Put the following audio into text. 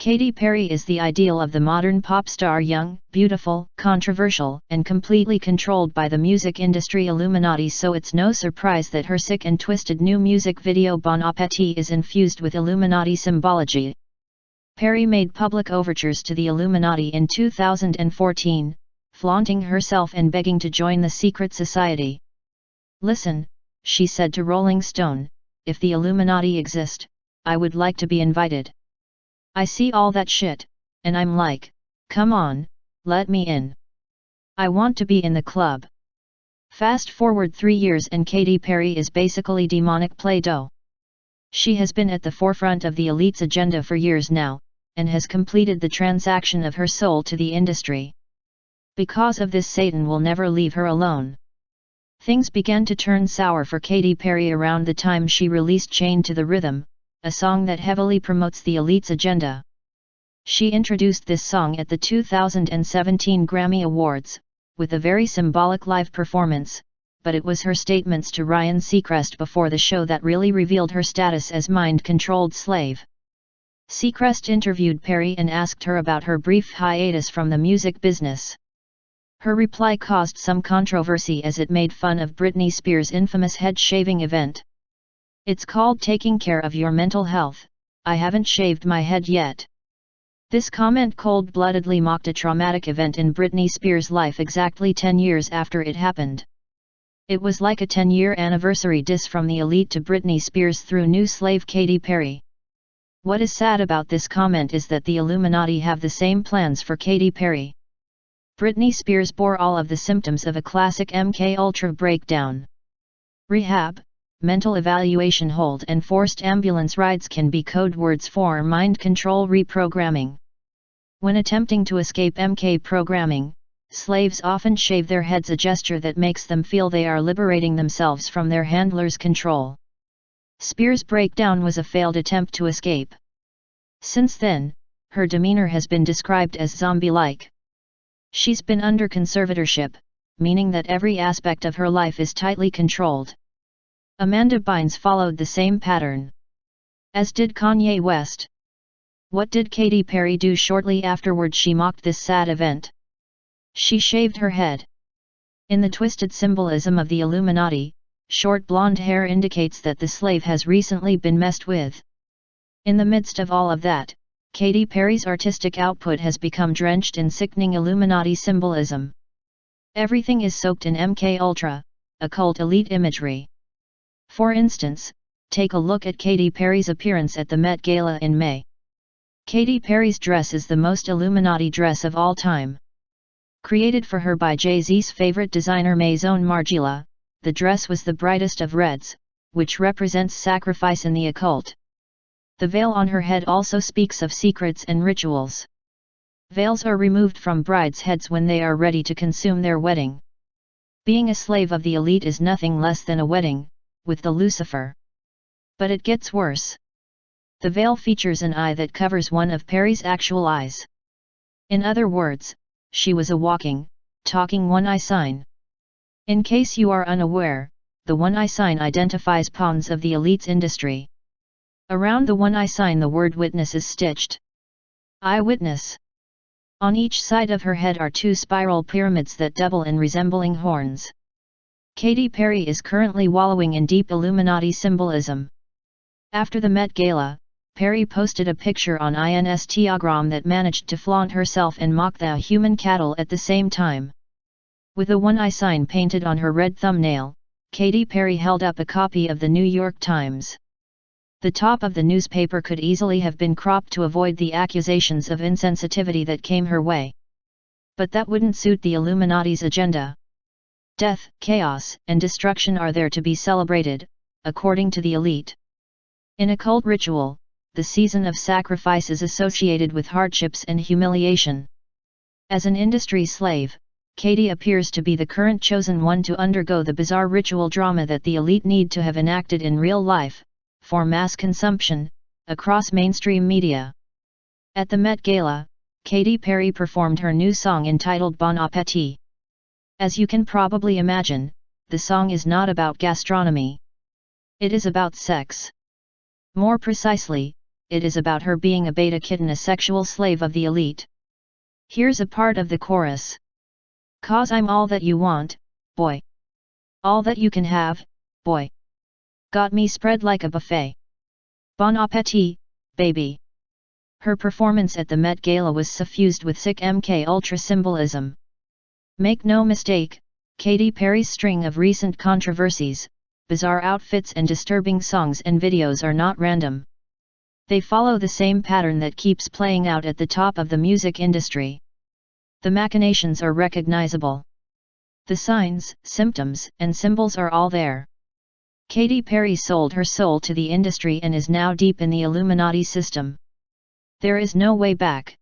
Katy Perry is the ideal of the modern pop star, young, beautiful, controversial, and completely controlled by the music industry Illuminati, so it's no surprise that her sick and twisted new music video Bon Appétit is infused with Illuminati symbology. Perry made public overtures to the Illuminati in 2014, flaunting herself and begging to join the secret society. "Listen," she said to Rolling Stone, "if the Illuminati exist, I would like to be invited. I see all that shit, and I'm like, come on, let me in. I want to be in the club." Fast forward 3 years and Katy Perry is basically demonic Play-Doh. She has been at the forefront of the elite's agenda for years now, and has completed the transaction of her soul to the industry. Because of this, Satan will never leave her alone. Things began to turn sour for Katy Perry around the time she released Chained to the Rhythm, a song that heavily promotes the elite's agenda. She introduced this song at the 2017 Grammy Awards, with a very symbolic live performance, but it was her statements to Ryan Seacrest before the show that really revealed her status as mind-controlled slave. Seacrest interviewed Perry and asked her about her brief hiatus from the music business. Her reply caused some controversy as it made fun of Britney Spears' infamous head-shaving event. "It's called taking care of your mental health. I haven't shaved my head yet." This comment cold-bloodedly mocked a traumatic event in Britney Spears' life exactly 10 years after it happened. It was like a 10-year anniversary diss from the elite to Britney Spears through new slave Katy Perry. What is sad about this comment is that the Illuminati have the same plans for Katy Perry. Britney Spears bore all of the symptoms of a classic MK Ultra breakdown. Rehab, mental evaluation hold and forced ambulance rides can be code words for mind control reprogramming. When attempting to escape MK programming, slaves often shave their heads, a gesture that makes them feel they are liberating themselves from their handler's control. Spears' breakdown was a failed attempt to escape. Since then, her demeanor has been described as zombie-like. She's been under conservatorship, meaning that every aspect of her life is tightly controlled. Amanda Bynes followed the same pattern. As did Kanye West. What did Katy Perry do shortly afterward? She mocked this sad event. She shaved her head. In the twisted symbolism of the Illuminati, short blonde hair indicates that the slave has recently been messed with. In the midst of all of that, Katy Perry's artistic output has become drenched in sickening Illuminati symbolism. Everything is soaked in MK Ultra, occult elite imagery. For instance, take a look at Katy Perry's appearance at the Met Gala in May. Katy Perry's dress is the most Illuminati dress of all time. Created for her by Jay-Z's favorite designer Maison Margiela, the dress was the brightest of reds, which represents sacrifice in the occult. The veil on her head also speaks of secrets and rituals. Veils are removed from brides' heads when they are ready to consume their wedding. Being a slave of the elite is nothing less than a wedding, with the Lucifer. But it gets worse. The veil features an eye that covers one of Perry's actual eyes. In other words, she was a walking, talking one-eye sign. In case you are unaware, the one-eye sign identifies pawns of the elite's industry. Around the one-eye sign the word witness is stitched. Eyewitness. On each side of her head are 2 spiral pyramids that double in resembling horns. Katy Perry is currently wallowing in deep Illuminati symbolism. After the Met Gala, Perry posted a picture on Instagram that managed to flaunt herself and mock the human cattle at the same time. With a one-eye sign painted on her red thumbnail, Katy Perry held up a copy of the New York Times. The top of the newspaper could easily have been cropped to avoid the accusations of insensitivity that came her way. But that wouldn't suit the Illuminati's agenda. Death, chaos, and destruction are there to be celebrated, according to the elite. In occult ritual, the season of sacrifice is associated with hardships and humiliation. As an industry slave, Katy appears to be the current chosen one to undergo the bizarre ritual drama that the elite need to have enacted in real life, for mass consumption, across mainstream media. At the Met Gala, Katy Perry performed her new song entitled Bon Appétit. As you can probably imagine, the song is not about gastronomy. It is about sex. More precisely, it is about her being a beta kitten, a sexual slave of the elite. Here's a part of the chorus. "'Cause I'm all that you want, boy. All that you can have, boy. Got me spread like a buffet. Bon Appétit, baby." Her performance at the Met Gala was suffused with sick MK Ultra symbolism. Make no mistake, Katy Perry's string of recent controversies, bizarre outfits and disturbing songs and videos are not random. They follow the same pattern that keeps playing out at the top of the music industry. The machinations are recognizable. The signs, symptoms, and symbols are all there. Katy Perry sold her soul to the industry and is now deep in the Illuminati system. There is no way back.